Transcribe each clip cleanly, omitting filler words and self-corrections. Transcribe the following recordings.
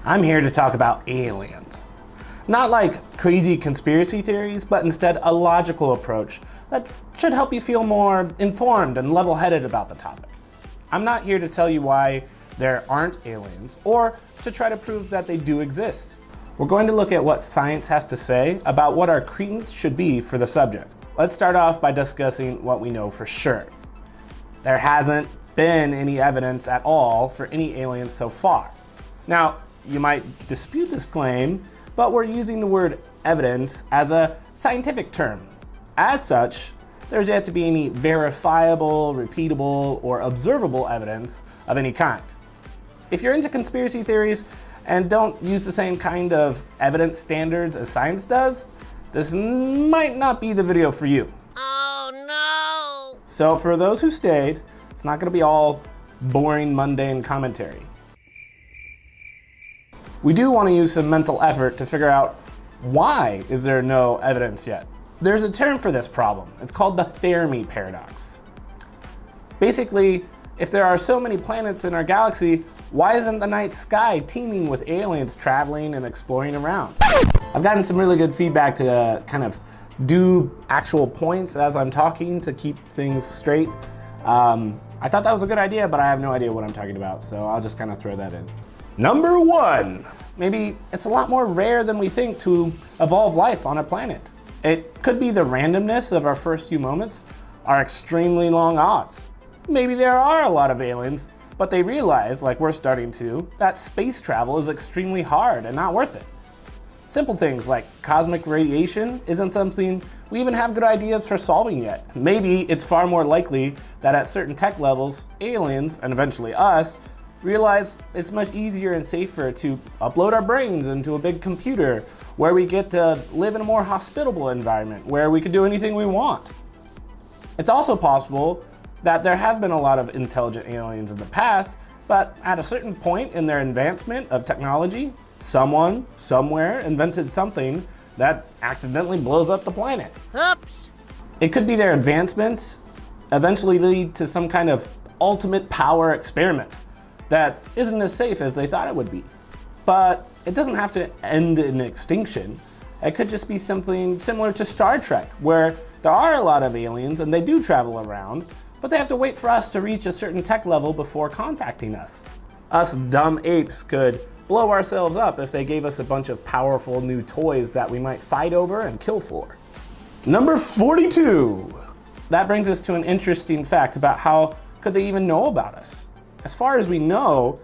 I'm here to talk about aliens. Not like crazy conspiracy theories, but instead a logical approach that should help you feel more informed and level-headed about the topic. I'm not here to tell you why there aren't aliens, or to try to prove that they do exist. We're going to look at what science has to say about what our credence should be for the subject. Let's start off by discussing what we know for sure. There hasn't been any evidence at all for any aliens so far. Now, you might dispute this claim, but we're using the word evidence as a scientific term. As such, there's yet to be any verifiable, repeatable, or observable evidence of any kind. If you're into conspiracy theories and don't use the same kind of evidence standards as science does, this might not be the video for you. Oh no! So for those who stayed, it's not gonna be all boring, mundane commentary. We do want to use some mental effort to figure out why is there no evidence yet. There's a term for this problem. It's called the Fermi paradox. Basically, if there are so many planets in our galaxy, why isn't the night sky teeming with aliens traveling and exploring around? I've gotten some really good feedback to kind of do actual points as I'm talking to keep things straight. I thought that was a good idea, but I have no idea what I'm talking about, so I'll just kind of throw that in. Number one, maybe it's a lot more rare than we think to evolve life on a planet. It could be the randomness of our first few moments, our extremely long odds. Maybe there are a lot of aliens, but they realize, like we're starting to, that space travel is extremely hard and not worth it. Simple things like cosmic radiation isn't something we even have good ideas for solving yet. Maybe it's far more likely that at certain tech levels, aliens, and eventually us, realize it's much easier and safer to upload our brains into a big computer where we get to live in a more hospitable environment where we can do anything we want. It's also possible that there have been a lot of intelligent aliens in the past, but at a certain point in their advancement of technology, someone, somewhere invented something that accidentally blows up the planet. Oops! It could be their advancements eventually lead to some kind of ultimate power experiment that isn't as safe as they thought it would be. But it doesn't have to end in extinction. It could just be something similar to Star Trek, where there are a lot of aliens and they do travel around, but they have to wait for us to reach a certain tech level before contacting us. Us dumb apes could blow ourselves up if they gave us a bunch of powerful new toys that we might fight over and kill for. Number 42. That brings us to an interesting fact about how could they even know about us. As far as we know,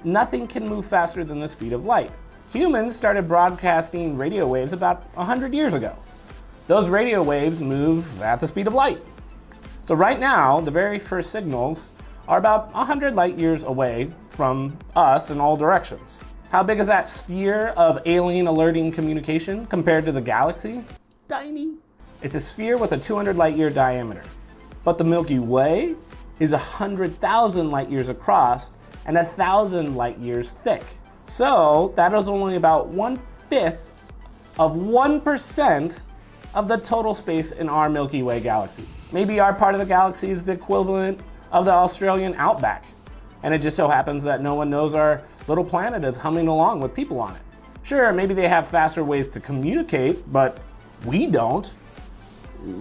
nothing can move faster than the speed of light. Humans started broadcasting radio waves about 100 years ago. Those radio waves move at the speed of light. So right now, the very first signals are about 100 light years away from us in all directions. How big is that sphere of alien alerting communication compared to the galaxy? Tiny. It's a sphere with a 200 light year diameter. But the Milky Way is 100,000 light years across and 1,000 light years thick. So that is only about 1/5 of 1% of the total space in our Milky Way galaxy. Maybe our part of the galaxy is the equivalent of the Australian outback, and it just so happens that no one knows our little planet is humming along with people on it. Sure, maybe they have faster ways to communicate, but we don't.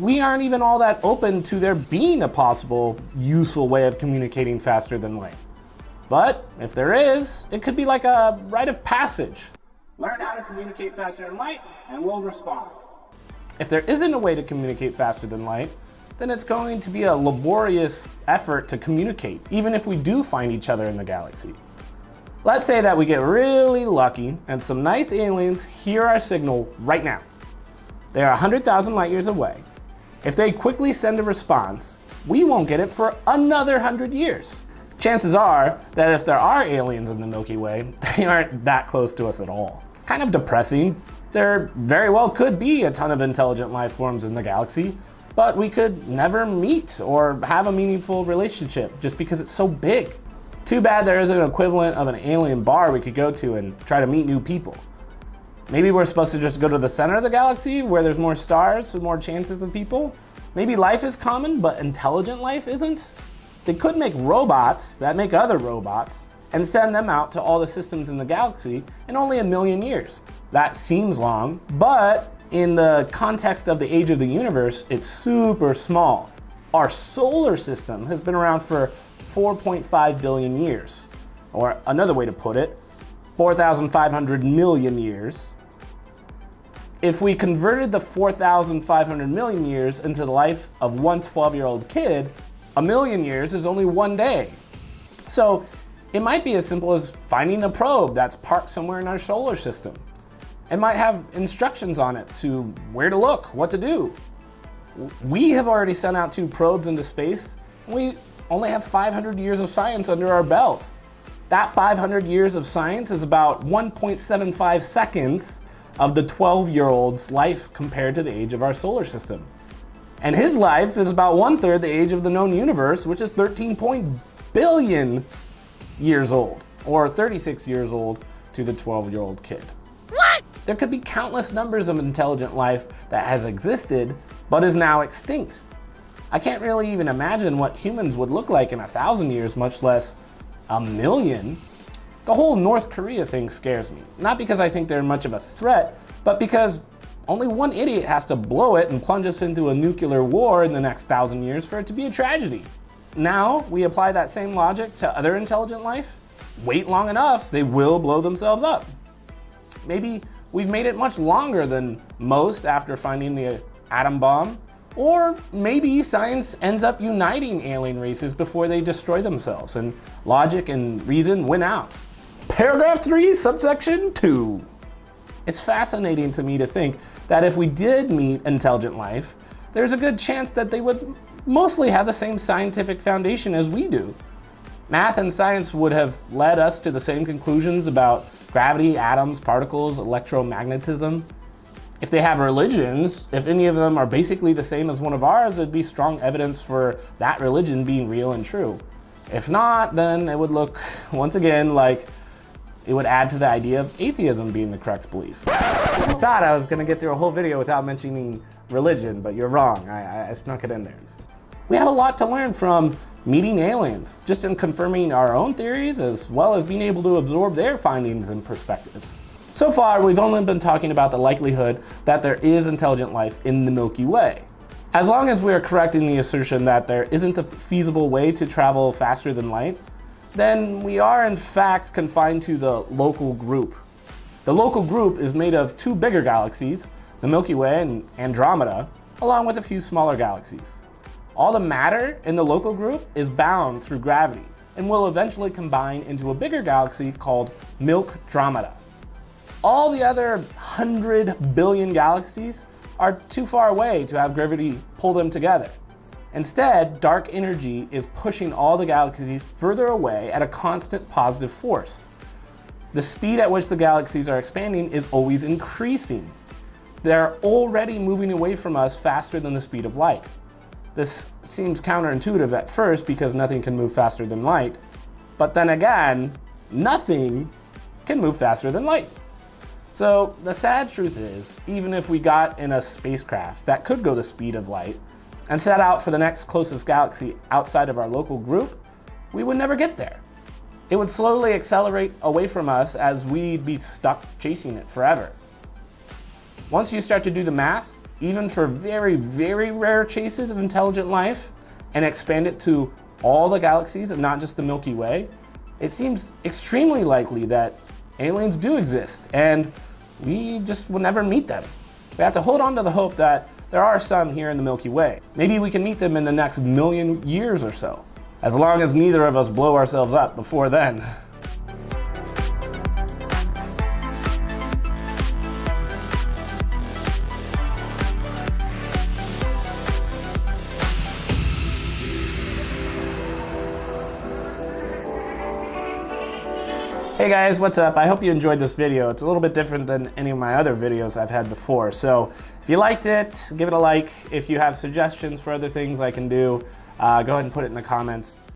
We aren't even all that open to there being a possible useful way of communicating faster than light. But if there is, it could be like a rite of passage. Learn how to communicate faster than light and we'll respond. If there isn't a way to communicate faster than light, then it's going to be a laborious effort to communicate, even if we do find each other in the galaxy. Let's say that we get really lucky and some nice aliens hear our signal right now. They are 100,000 light years away. If they quickly send a response, we won't get it for another 100 years. Chances are that if there are aliens in the Milky Way, they aren't that close to us at all. It's kind of depressing. There very well could be a ton of intelligent life forms in the galaxy, but we could never meet or have a meaningful relationship just because it's so big. Too bad there isn't an equivalent of an alien bar we could go to and try to meet new people. Maybe we're supposed to just go to the center of the galaxy where there's more stars with more chances of people. Maybe life is common, but intelligent life isn't. They could make robots that make other robots, and send them out to all the systems in the galaxy in only 1 million years. That seems long, but in the context of the age of the universe, it's super small. Our solar system has been around for 4.5 billion years. Or another way to put it, 4,500 million years. If we converted the 4,500 million years into the life of one 12-year-old kid, 1 million years is only 1 day. So it might be as simple as finding a probe that's parked somewhere in our solar system. It might have instructions on it to where to look, what to do. We have already sent out 2 probes into space, and we only have 500 years of science under our belt. That 500 years of science is about 1.75 seconds of the 12-year-old's life compared to the age of our solar system. And his life is about 1/3 the age of the known universe, which is 13 billion years old, or 36 years old to the 12-year-old kid. What? There could be countless numbers of intelligent life that has existed, but is now extinct. I can't really even imagine what humans would look like in 1,000 years, much less 1 million. The whole North Korea thing scares me. Not because I think they're much of a threat, but because only one idiot has to blow it and plunge us into a nuclear war in the next 1,000 years for it to be a tragedy. Now, we apply that same logic to other intelligent life. Wait long enough, they will blow themselves up. Maybe we've made it much longer than most after finding the atom bomb, or maybe science ends up uniting alien races before they destroy themselves, and logic and reason win out. Paragraph 3, subsection 2. It's fascinating to me to think that if we did meet intelligent life, there's a good chance that they would mostly have the same scientific foundation as we do. Math and science would have led us to the same conclusions about gravity, atoms, particles, electromagnetism. If they have religions, if any of them are basically the same as one of ours, it'd be strong evidence for that religion being real and true. If not, then it would look, once again, like it would add to the idea of atheism being the correct belief. I thought I was gonna get through a whole video without mentioning religion, but you're wrong. I snuck it in there. We have a lot to learn from meeting aliens, just in confirming our own theories as well as being able to absorb their findings and perspectives. So far, we've only been talking about the likelihood that there is intelligent life in the Milky Way. As long as we are correct in the assertion that there isn't a feasible way to travel faster than light, then we are in fact confined to the local group. The local group is made of 2 bigger galaxies, the Milky Way and Andromeda, along with a few smaller galaxies. All the matter in the local group is bound through gravity and will eventually combine into a bigger galaxy called Milkdromeda. All the other 100 billion galaxies are too far away to have gravity pull them together. Instead, dark energy is pushing all the galaxies further away at a constant positive force. The speed at which the galaxies are expanding is always increasing. They're already moving away from us faster than the speed of light. This seems counterintuitive at first because nothing can move faster than light, but then again, nothing can move faster than light. So the sad truth is, even if we got in a spacecraft that could go the speed of light and set out for the next closest galaxy outside of our local group, we would never get there. It would slowly accelerate away from us as we'd be stuck chasing it forever. Once you start to do the math, even for very, very rare chases of intelligent life, and expand it to all the galaxies and not just the Milky Way, it seems extremely likely that aliens do exist, and we just will never meet them. We have to hold on to the hope that there are some here in the Milky Way. Maybe we can meet them in the next 1 million years or so, as long as neither of us blow ourselves up before then. Hey guys, what's up? I hope you enjoyed this video. It's a little bit different than any of my other videos I've had before. So if you liked it, give it a like. If you have suggestions for other things I can do, go ahead and put it in the comments.